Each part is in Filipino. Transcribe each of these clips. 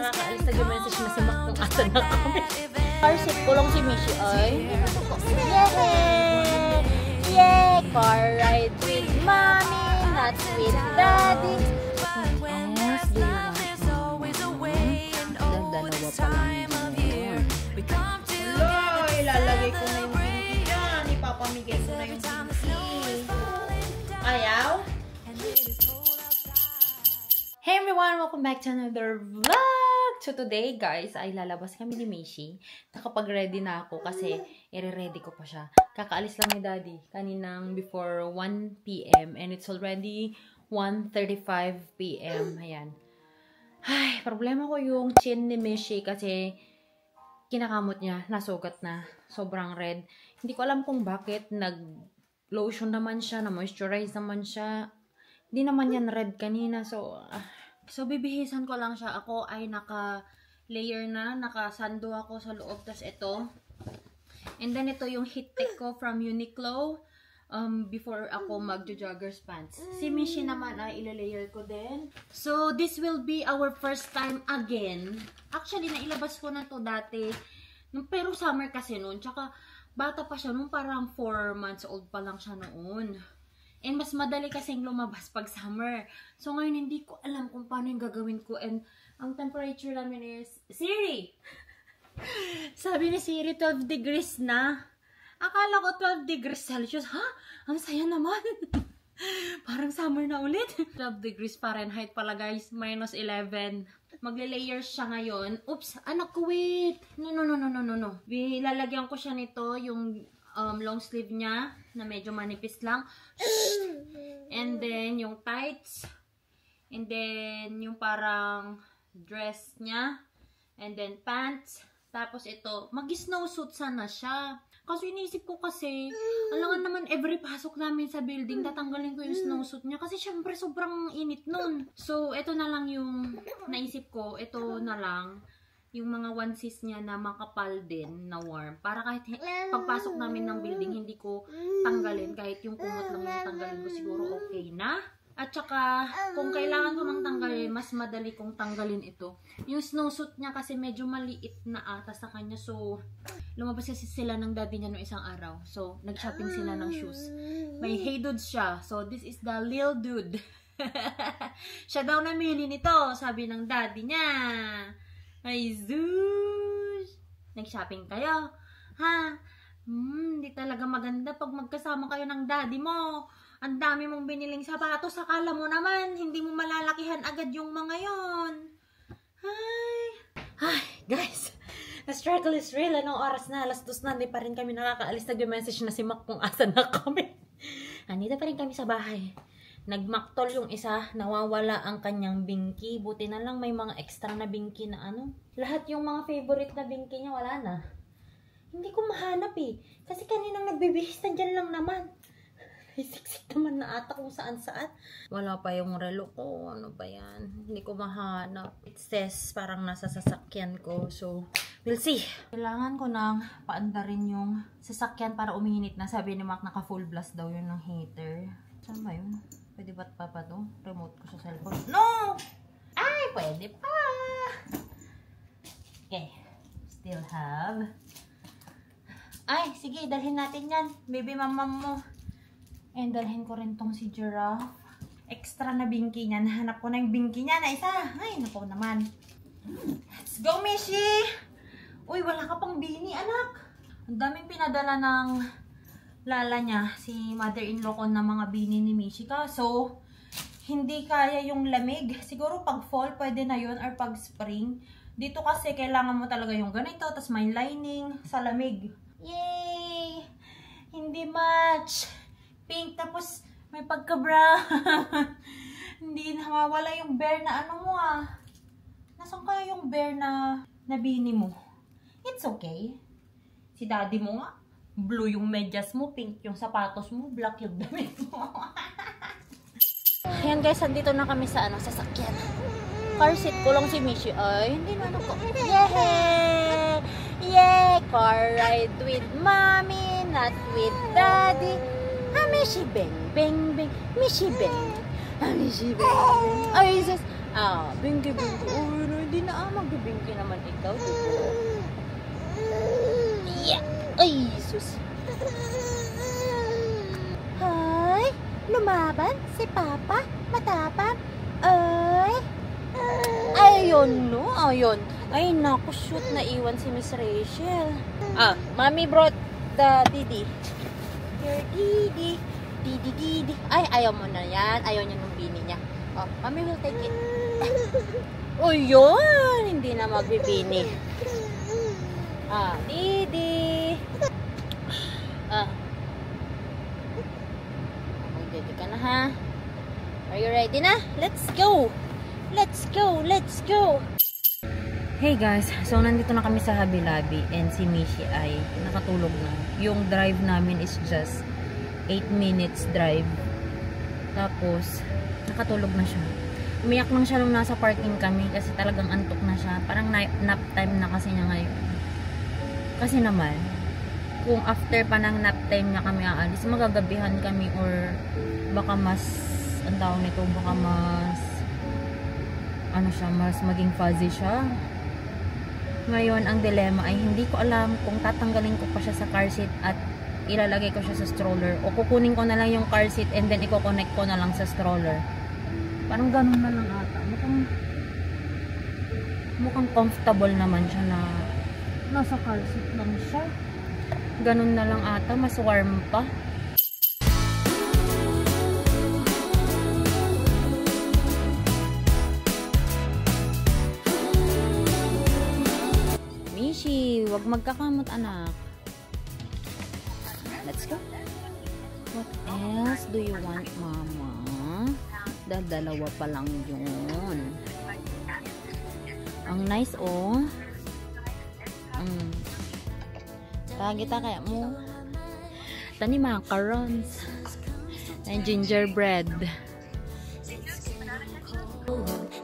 nakakaalis na yung message na si Mac kung asan na kami. Car seat ko lang si Mishi ay. Yay! Yay! Car ride with mommy, not with daddy. Yes, do you want dalawa pa lang yun. Hello! Ilalagay ko na yung pinky dyan. Ipapamigay ko na yung pinky. Ayaw? Hey everyone! Welcome back to another vlog! So today guys, ay lalabas kami ni Mishi. Nakapag-ready na ako kasi i-ready ko pa siya. Kakaalis lang ni Daddy kaninang before 1 PM and it's already 1:35 PM. Ayan. Ay, problema ko yung chin ni Mishi kasi kinakamot niya, nasugat na. Sobrang red. Hindi ko alam kung bakit. Nag-lotion naman siya, na-moisturize naman siya. Hindi naman yan red kanina. So bibihisan ko lang siya. Ako ay naka-layer na. Naka-sando ako sa loob. Tas ito. And then ito yung heat tech ko from Uniqlo. Before ako mag-joggers pants. Si Mishi naman ay ilalayer ko din. So, this will be our first time again. Actually, nailabas ko na to dati. Pero summer kasi noon. Tsaka, bata pa siya noon. Parang 4 months old pa lang siya noon. And mas madali kasing lumabas pag summer. So, ngayon hindi ko alam kung paano yung gagawin ko. And, ang temperature namin is, Siri! Sabi ni Siri, 12 degrees na. Akala ko 12 degrees Celsius. Ha? Ang saya naman. Parang summer na ulit. 12 degrees Fahrenheit pala guys. Minus 11. Magle-layers siya ngayon. Oops! Anak ko, wait! No. Lalagyan ko siya nito. Yung long sleeve niya. Na medyo manipis lang. And then yung tights. And then yung parang dress niya. And then pants. Tapos ito. Mag-snowsuit sana siya. Kasi inisip ko kasi, alangan naman every pasok namin sa building, tatanggalin ko yung snowsuit niya. Kasi syempre sobrang init nun. So, ito na lang yung naisip ko. Ito na lang yung mga onesies niya na makapal din, na warm. Para kahit pagpasok namin ng building, hindi ko tanggalin. Kahit yung kumot lang yung tanggalin ko, siguro okay na. At saka, kung kailangan ko mang tanggalin, mas madali kong tanggalin ito. Yung snowsuit niya kasi medyo maliit na ata sa kanya. So, lumabas kasi sila ng daddy niya noong isang araw. So, nag-shopping sila ng shoes. May Hey Dudes siya. So, this is the Lil Dude. Siya daw namili nito, sabi ng daddy niya. Ay, Zeus! Nag-shopping kayo? Ha? Hindi talaga maganda pag magkasama kayo ng daddy mo. Ang dami mong biniling sapatos, akala mo naman, hindi mo malalakihan agad yung mga yon. Ay, guys, the struggle is real. Anong oras na? Alas 2 na, hindi pa rin kami nakakaalis. Nag-message na si Mac kung asan na kami. Andito pa rin kami sa bahay. Nagmaktol yung isa, nawawala ang kanyang binky. Buti na lang may mga extra na binky na ano. Lahat yung mga favorite na binky niya, wala na. Hindi ko mahanap eh. Kasi kaninang nagbibihis na dyan lang naman. Ay, siksik naman na ata kung saan-saan. Wala pa yung relo ko. Ano ba yan? Hindi ko mahanap. It says parang nasa sasakyan ko. So, we'll see. Kailangan ko nang paandarin yung sasakyan para uminit na. Sabi ni Mac, naka full blast daw yun ng heater. Saan ba yun? Pwede ba't pa to? Remote ko sa cellphone. No! Ay, pwede pa! Okay. Still have. Ay, sige, dalhin natin yan. Baby mamam mo. And dalhin ko rin tong si Giraffe. Extra na binky niya. Nahanap ko na yung binky niya na isa. Ay, naku naman. Let's go, Mishi! Uy, wala ka pang bini, anak. Ang daming pinadala ng lala niya. Si mother-in-law ko na mga bini ni Mishi. Kaso, hindi kaya yung lamig. Siguro pag fall, pwede na yun. Or pag spring. Dito kasi, kailangan mo talaga yung ganito. Tapos may lining sa lamig. Yay! Hindi match. Pink, tapos may pagka-brown. Hindi nawawala yung bear na ano mo ah. Nasaan kaya yung bear na nabini mo? It's okay. Si daddy mo nga, blue yung medyas mo, pink yung sapatos mo, black yung damit mo. Ayan guys, andito na kami sa sasakyan. Car seat ko lang si Mishi. Ay, hindi na ko. Yay! Yay! Car ride with mommy, not with daddy. Mishi bang, bang, bang. Mishi bang. Mishi bang. Ay, Jesus. Bingi. Uy, hindi na magbibingki naman ikaw, diba? Yeah. Ay, sus. Hoy, lumaban si Papa, matapang. Ay, Ayun, no? Ayun. Ay, naku, shoot, naiwan si Miss Rachel. Mommy brought the Didi. Your Didi. Didi. Ay, ayaw mo na yan. Ayaw niya nung bini niya. Mommy will take it. Oh, yun. Hindi na magbibini. Didi. Mag-didi ka na, ha? Are you ready na? Let's go! Let's go! Hey guys, so nandito na kami sa Hobby Lobby and si Mishi ay nakatulog na. Yung drive namin is just 8 minutes drive. Tapos, nakatulog na siya. Umiyak lang siya nung nasa parking kami kasi talagang antok na siya. Parang nap time na kasi niya ngayon. Kasi naman, kung after pa ng nap time niya kami aalis, magagabihan kami or baka mas, ang tawag nito, baka mas mas maging fuzzy siya. Ngayon, ang dilema ay hindi ko alam kung tatanggalin ko pa siya sa car seat at ilalagay ko siya sa stroller o kukunin ko na lang yung car seat and then i-connect ko na lang sa stroller. Parang ganun na lang ata. Mukhang comfortable naman siya na nasa car seat lang siya. Ganun na lang ata. Mas warm pa. Mishi, wag magkakamot anak. Let's go. What else do you want, mama? Dalawa pa lang yun. Ang nice, oh. Tagita kaya mo. Tani macarons. And gingerbread.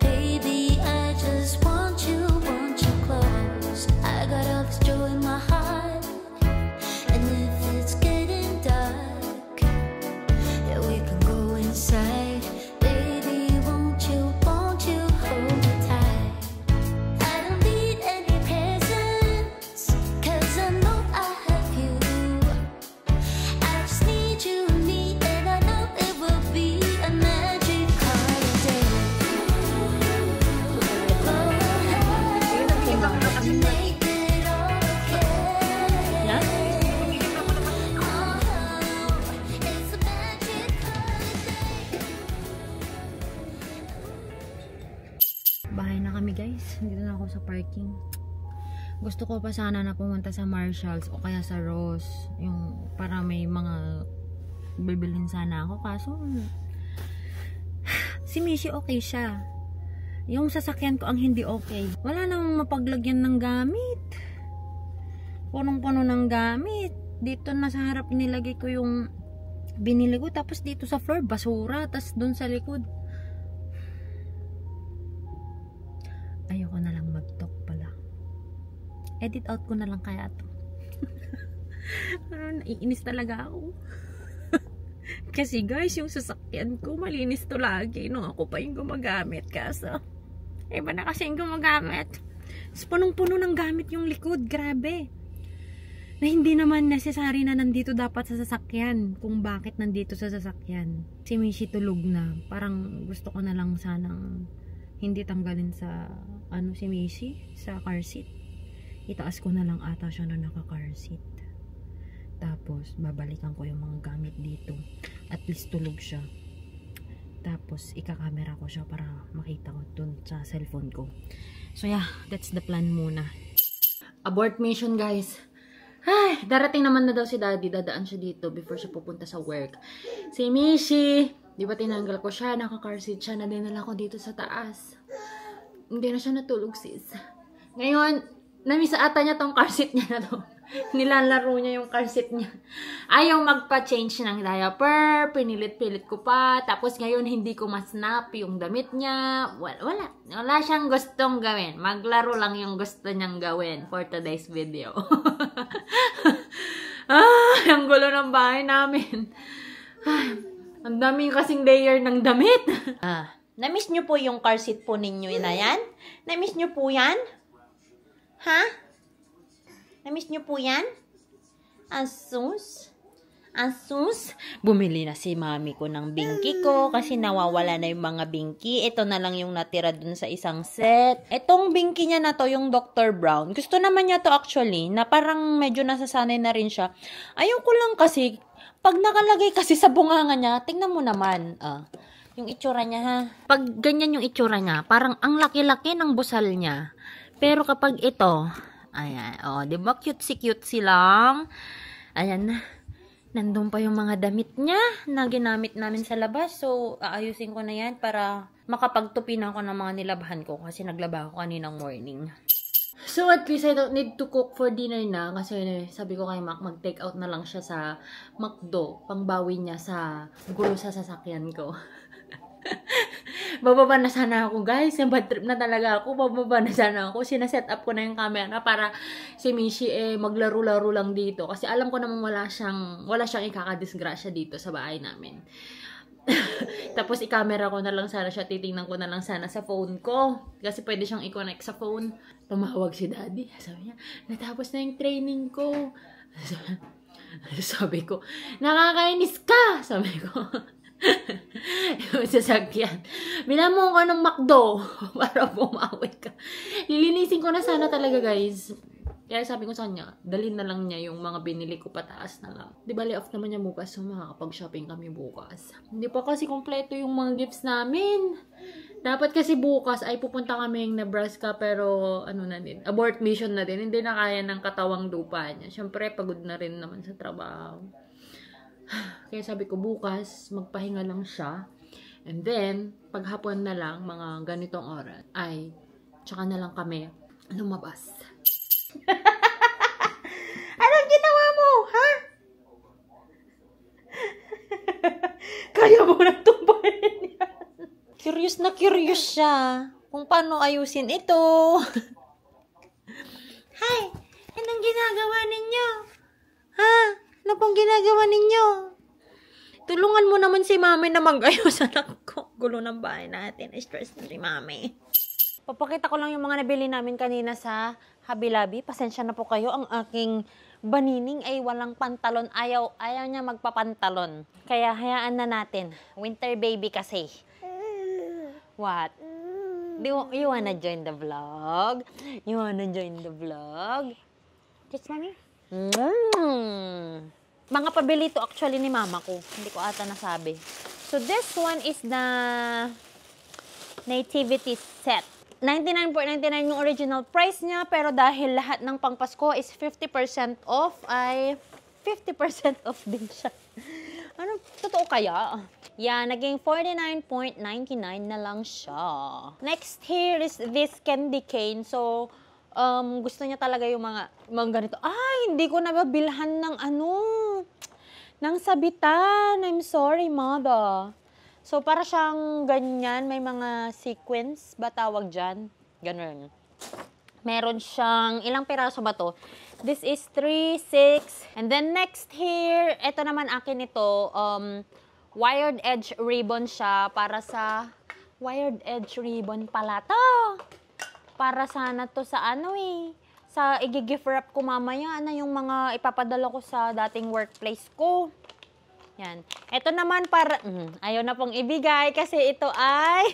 Baby, I just want you close. I got all this joy in my heart. And if it's getting dark, yeah, we can go inside. Baby, won't you hold me tight? I don't need any presents, 'cause I know I have you. I just need you, and I know it will be a magic holiday. Make it all okay. Yeah? It's a magic holiday. Bahay na kami guys. Dito na ako sa parking. Gusto ko pa sana na pumunta sa Marshalls o kaya sa Ross. Yung para may mga bibilhin sana ako. Kaso si Mishi okay siya. Yung sasakyan ko ang hindi okay. Wala namang mapaglagyan ng gamit. Punong-puno ng gamit. Dito na sa harap nilagay ko yung binili ko. Tapos dito sa floor, basura. Tapos dun sa likod. Ayoko na lang mag-talk pala. Edit out ko na lang kaya to. Parang naiinis talaga ako. Kasi guys, yung sasakyan ko malinis to lagi. No, ako pa yung gumagamit. Kaso, iba na kasi yung gumagamit. Punong-puno ng gamit yung likod. Grabe. Na hindi naman necessary na nandito dapat sa sasakyan. Kung bakit nandito sa sasakyan. Si Mishi tulog na. Parang gusto ko na lang sanang hindi tanggalin sa si Mishi sa car seat. Itaas ko na lang ata siya na naka-car seat. Tapos babalikan ko yung mga gamit dito. At least tulog siya. Tapos ika-camera ko siya para makita ko dun sa cellphone ko. So yeah, that's the plan muna. Abort mission guys. Ay, darating naman na daw si Daddy. Dadaan siya dito before siya pupunta sa work. Si Mishi, di ba tinanggal ko siya, naka-car seat siya, na dinala ko dito sa taas. Hindi na siya natulog sis. Ngayon, namisa ata niya tong car seat niya na to. Nilalaro niya yung car seat niya. Ayaw magpa-change ng diaper. Pinilit-pilit ko pa. Tapos ngayon hindi ko masnap yung damit niya. Wala siyang gustong gawin. Maglaro lang yung gusto niyang gawin for today's video. Ang gulo ng bahay namin. Ang daming kasing layer ng damit. Na-miss nyo po yung car seat po ninyo na yan? Na-miss nyo po yan? Ha? Na-miss nyo po yan? Asus? Asus? Bumili na si mami ko ng bingki ko kasi nawawala na yung mga bingki. Ito na lang yung natira dun sa isang set. Itong bingki niya na to, yung Dr. Brown. Gusto naman niya to actually, na parang medyo nasasanay na rin siya. Ayaw ko lang kasi, pag nakalagay kasi sa bunganga niya, tingnan mo naman. Yung itsura niya ha. Pag ganyan yung itsura niya, parang ang laki-laki ng busal niya. Pero kapag ito, ayan, diba cute-cute lang? Ayan na. Nandun pa yung mga damit niya na ginamit namin sa labas. So, aayusin ko na yan para makapagtupi na ako ng mga nilabahan ko kasi naglaba ako kaninang morning. So, at least I don't need to cook for dinner na kasi sabi ko kay Mac, mag-take out na lang siya sa McDo. Pangbawi niya sa gulo sa sasakyan ko. Bababa na sana ako, guys. Yung bad trip na talaga ako. Bababa na sana ako. Sinaset up ko na yung camera para si Mishi maglaro-laro lang dito. Kasi alam ko naman wala siyang ikakadisgrasya dito sa bahay namin. Tapos i-camera ko na lang sana siya. Titingnan ko na lang sana sa phone ko. Kasi pwede siyang i-connect sa phone. Tumawag si daddy. Sabi niya, natapos na yung training ko. Sabi ko, nakakainis ka! Sabi ko. Yung sasakyan. Binamo ko ng McDo para bumawi ka. Lilinisin ko na sana talaga, guys. Kaya sabi ko sa kanya, dalhin na lang niya yung mga binili ko pataas na lang. Di ba, off naman niya bukas, so makakapag-shopping kami bukas. Hindi pa kasi kompleto yung mga gifts namin. Dapat kasi bukas ay pupunta kami ng Nebraska, pero abort mission na din. Hindi na kaya ng katawang lupa niya. Siyempre, pagod na rin naman sa trabaho. Kaya sabi ko bukas, magpahinga lang siya. And then, paghapon na lang, mga ganitong oras, ay, tsaka na lang kami lumabas. Anong ginawa mo, ha? Kaya mo na tumbahin yan. Curious na curious siya kung paano ayusin ito. Hay, anong ginagawa ninyo? Ha? Ano pong ginagawa ninyo? Tulungan mo naman si mami na mag-ayos, anak ko. Gulo ng bahay natin. Stress na si mami. Papakita ko lang yung mga nabili namin kanina sa Hobby Lobby. Pasensya na po kayo. Ang aking banining ay walang pantalon. Ayaw niya magpapantalon. Kaya hayaan na natin. Winter baby kasi. What? You wanna join the vlog? You wanna join the vlog? Kiss mommy? Mga pabili to actually ni mama ko. Hindi ko ata nasabi. So, this one is the nativity set. 99.99 yung original price niya. Pero dahil lahat ng pangpasko is 50% off, ay 50% off din siya. Ano? Totoo kaya? Yeah, naging 49.99 na lang siya. Next here is this candy cane. So, gusto niya talaga yung mga ganito. Ay, hindi ko nababilhan ng ng sabitan. I'm sorry, mother. So, para siyang ganyan. May mga sequins ba tawag dyan? Ganun. Meron siyang, ilang piraso ba to? This is 3, 6. And then next here, ito naman akin ito. Wired edge ribbon siya. Para sa, wired edge ribbon pala to. Para sana to sa sa i-gift wrap ko mamaya na yung mga ipapadala ko sa dating workplace ko. Yan. Ito naman para, ayaw na pong ibigay kasi ito ay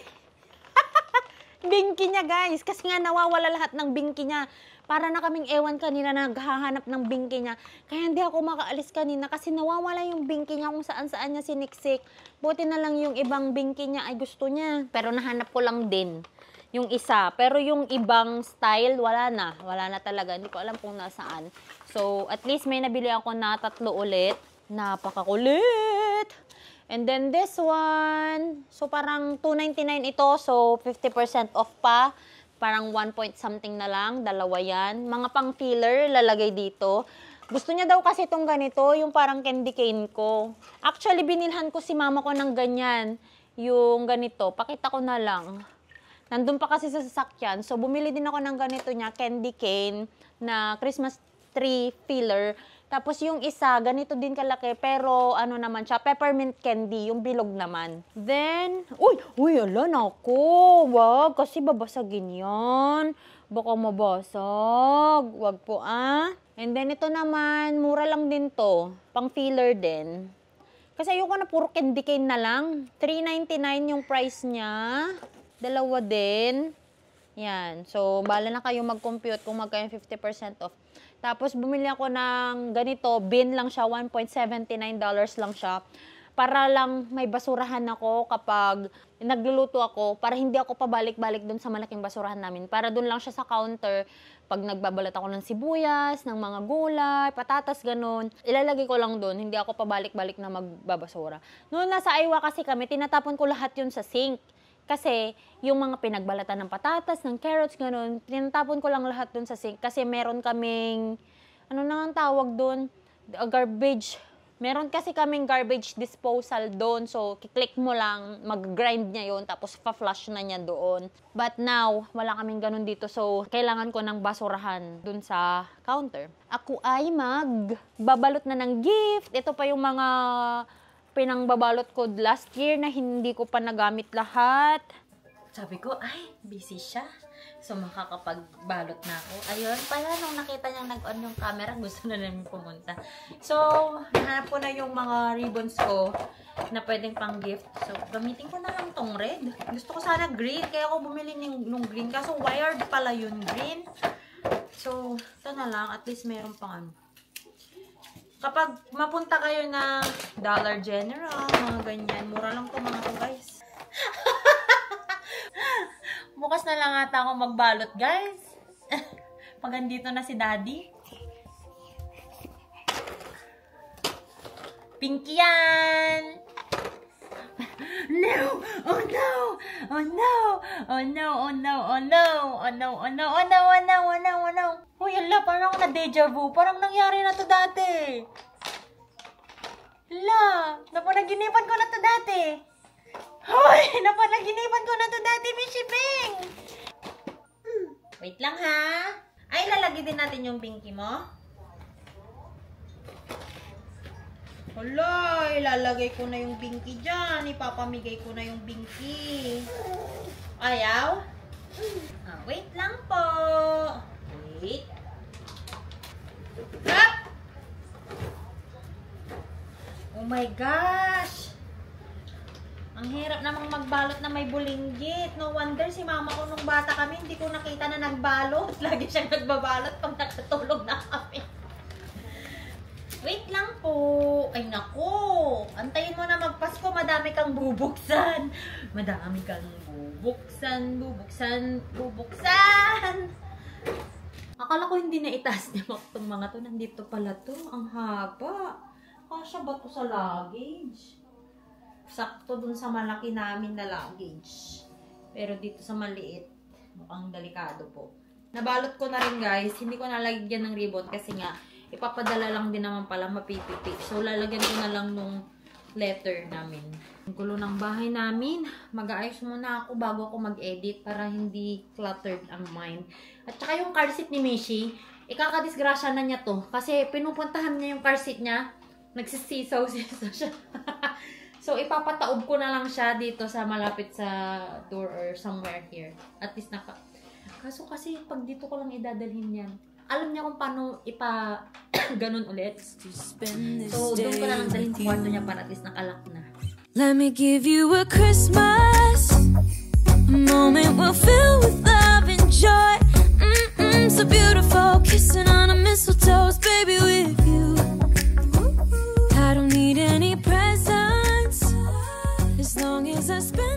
bingki niya, guys. Kasi nga nawawala lahat ng bingki niya. Para na kaming ewan kanina naghahanap ng bingki niya. Kaya hindi ako makaalis kanina kasi nawawala yung bingki niya kung saan-saan niya siniksik. Buti na lang yung ibang bingki niya ay gusto niya. Pero nahanap ko lang din yung isa. Pero yung ibang style, wala na. Wala na talaga. Hindi ko alam kung nasaan. So, at least may nabili ako na 3 ulit. Napakakulit! And then this one, so parang $2.99 ito. So, 50% off pa. Parang 1 point something na lang. Dalawa yan. Mga pang filler, lalagay dito. Gusto niya daw kasi itong ganito, yung parang candy cane ko. Actually, binilhan ko si mama ko ng ganyan. Yung ganito. Pakita ko na lang. Nandun pa kasi sa sasakyan. So, bumili din ako ng ganito niya, candy cane na Christmas tree filler. Tapos yung isa, ganito din kalaki, pero ano naman siya, peppermint candy, yung bilog naman. Then, uy, ala, naku, wag, kasi babasagin yan. Baka mabasag, wag po And then ito naman, mura lang din to, pang filler din. Kasi ayoko na puro candy cane na lang. $3.99 yung price niya. Dalawa din. Yan. So, bala na kayo mag-compute kung magkano 50% off. Tapos, bumili ako ng ganito. Bin lang siya. $1.79 lang siya. Para lang may basurahan ako kapag nagluluto ako. Para hindi ako pabalik-balik dun sa malaking basurahan namin. Para dun lang siya sa counter. Pag nagbabalat ako ng sibuyas, ng mga gulay, patatas, ganun. Ilalagay ko lang dun. Hindi ako pabalik-balik na magbabasura. Noon nasa Aywa kasi kami, tinatapon ko lahat yun sa sink. Kasi yung mga pinagbalatan ng patatas, ng carrots, ganun, tinatapon ko lang lahat dun sa sink. Kasi meron kaming, ano na ang tawag dun? Garbage. Meron kasi kaming garbage disposal doon. So, kiklik mo lang, mag-grind niya yun, tapos pa-flush na niya doon. But now, wala kaming ganun dito. So, kailangan ko ng basurahan doon sa counter. Ako ay magbabalot na ng gift. Ito pa yung mga pinangbabalot ko last year na hindi ko pa nagamit lahat. Sabi ko, ay, busy siya. So, makakapagbalot na ako. Ayun, pala nung nakita niyang nag-on yung camera, gusto na namin pumunta. So, nahanap ko na yung mga ribbons ko na pwedeng pang gift. So, gamitin ko na lang tong red. Gusto ko sana green, kaya ako bumili ng green. Kaso, wired pala yun, green. So, ito na lang. At least meron pang ano. Kapag mapunta kayo na Dollar General, mga ganyan, mura lang ito mga to, guys. Bukas na lang ata ako magbalot, guys. Pag andito na si Daddy. Pinky yan! No! Oh no! Oh no! Oh no! Oh no! Oh no! Oh no! Oh no! Oh no! Oh no! Oh no! Oh no! Uy, ala, parang na-deja vu. Parang nangyari na to dati. Ala, napanaginipan ko na to dati. Hoy, napanaginipan ko na to dati, Mishi Bing. Wait lang, ha? Ay, lalagay din natin yung pinky mo. Hala, ilalagay ko na yung pinky dyan. Ipapamigay ko na yung pinky. Ayaw? Wait lang po. Wait. Up! Oh my gosh! Ang hirap namang magbalot na may bulinggit. No wonder si mama ko nung bata kami, hindi ko nakita na nagbalot. Lagi siyang nagbabalot pag nakatulog na kami. Wait lang po. Ay nako. Antayin mo na magpasko. Madami kang bubuksan. Madami kang bubuksan. Akala ko hindi na itaas niya itong mga to. Nandito pala to. Ang haba. Kasya ba to sa luggage? Sakto dun sa malaki namin na luggage. Pero dito sa maliit, mukhang delikado po. Nabalot ko na rin, guys. Hindi ko nalagyan ng ribbon kasi nga, ipapadala lang din naman pala mapipitik. So, lalagyan ko na lang nung letter namin. Ang gulo ng bahay namin. Mag-aayos muna ako bago ako mag-edit para hindi cluttered ang mind. At saka yung car seat ni Mishi, ikakadisgrasya na niya to. Kasi pinupuntahan niya yung car seat niya. Nagsisisaw siya. So, ipapataob ko na lang siya dito sa malapit sa door or somewhere here. At least Kaso kasi, pag dito ko lang idadalhin yan. Alam niya kung paano ganun ulit. So, doon ko na lang dalhin sa kwarto niya para at least nakalak na. Let me give you a Christmas, a moment we'll fill with love and joy. So beautiful, kissing on a mistletoe, baby, with you. I don't need any presents as long as I spend